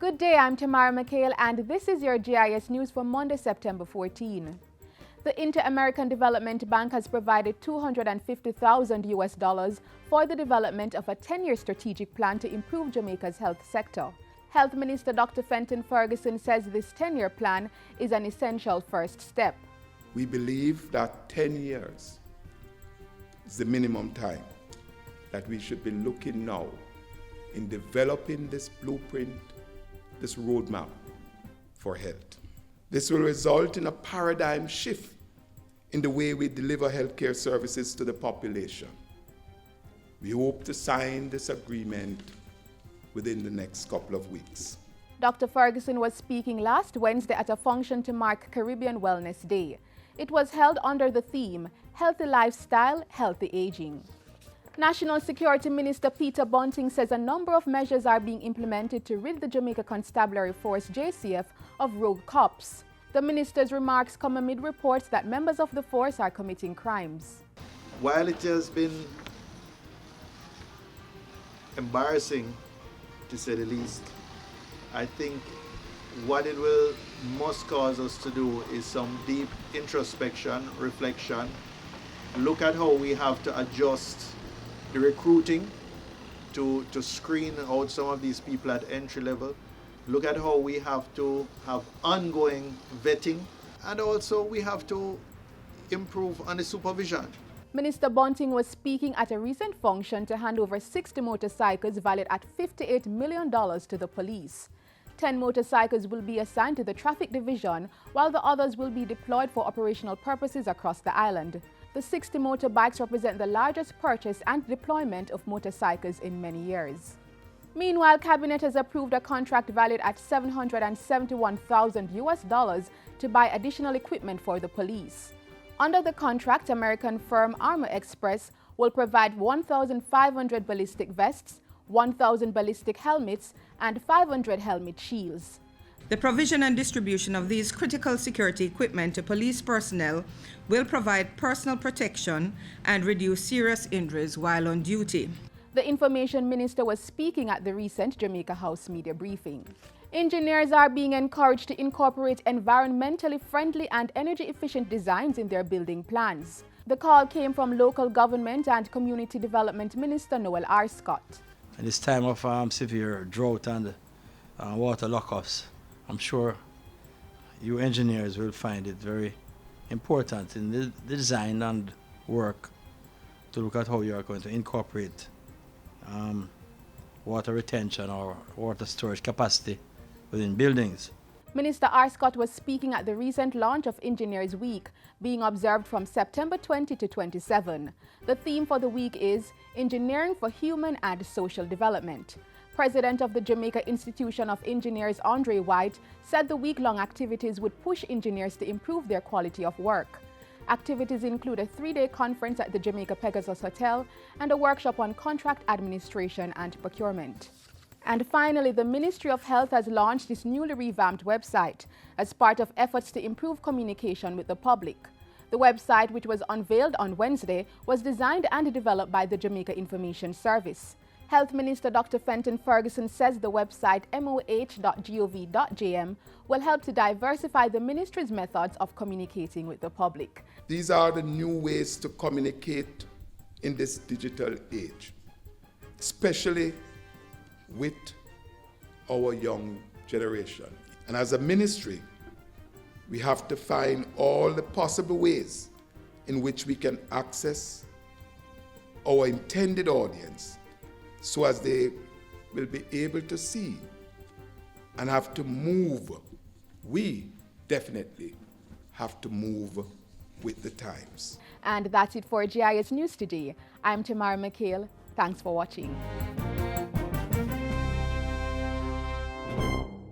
Good day, I'm Tamara McHale, and this is your JIS news for Monday, September 14. The InterAmerican Development Bank has provided $250,000 for the development of a 10-year strategic plan to improve Jamaica's health sector. Health Minister Dr. Fenton Ferguson says this 10-year plan is an essential first step. We believe that 10 years is the minimum time that we should be looking now in developing this blueprint, this roadmap for health. This will result in a paradigm shift in the way we deliver healthcare services to the population. We hope to sign this agreement within the next couple of weeks. Dr. Ferguson was speaking last Wednesday at a function to mark Caribbean Wellness Day. It was held under the theme, Healthy Lifestyle, Healthy Aging. National Security Minister Peter Bunting says a number of measures are being implemented to rid the Jamaica Constabulary Force JCF of rogue cops. The minister's remarks come amid reports that members of the force are committing crimes. While it has been embarrassing, to say the least, I think what it will must cause us to do is some deep introspection, reflection, look at how we have to adjust the recruiting to screen out some of these people at entry level. Look at how we have to have ongoing vetting, and also we have to improve on the supervision. Minister Bunting was speaking at a recent function to hand over 60 motorcycles valued at $58 million to the police. 10 motorcycles will be assigned to the traffic division, while the others will be deployed for operational purposes across the island. The 60 motorbikes represent the largest purchase and deployment of motorcycles in many years. Meanwhile, Cabinet has approved a contract valued at $771,000 to buy additional equipment for the police. Under the contract, American firm Armor Express will provide 1,500 ballistic vests, 1,000 ballistic helmets, and 500 helmet shields. The provision and distribution of these critical security equipment to police personnel will provide personal protection and reduce serious injuries while on duty. The Information Minister was speaking at the recent Jamaica House media briefing. Engineers are being encouraged to incorporate environmentally friendly and energy-efficient designs in their building plans. The call came from local government and community development minister Noel R. Scott. In this time of severe drought and water lockups, I'm sure you engineers will find it very important in the design and work to look at how you are going to incorporate water retention or water storage capacity within buildings. Minister R. Scott was speaking at the recent launch of Engineers Week, being observed from September 20 to 27. The theme for the week is Engineering for Human and Social Development. President of the Jamaica Institution of Engineers, Andre White, said the week-long activities would push engineers to improve their quality of work. Activities include a 3-day conference at the Jamaica Pegasus Hotel and a workshop on contract administration and procurement. And finally, the Ministry of Health has launched its newly revamped website as part of efforts to improve communication with the public. The website, which was unveiled on Wednesday, was designed and developed by the Jamaica Information Service. Health Minister Dr. Fenton Ferguson says the website moh.gov.jm will help to diversify the ministry's methods of communicating with the public. These are the new ways to communicate in this digital age, especially with our young generation. And as a ministry, we have to find all the possible ways in which we can access our intended audience so as they will be able to see and have to move. We definitely have to move with the times. And that's it for JIS News today. I'm Tamara McHale. Thanks for watching.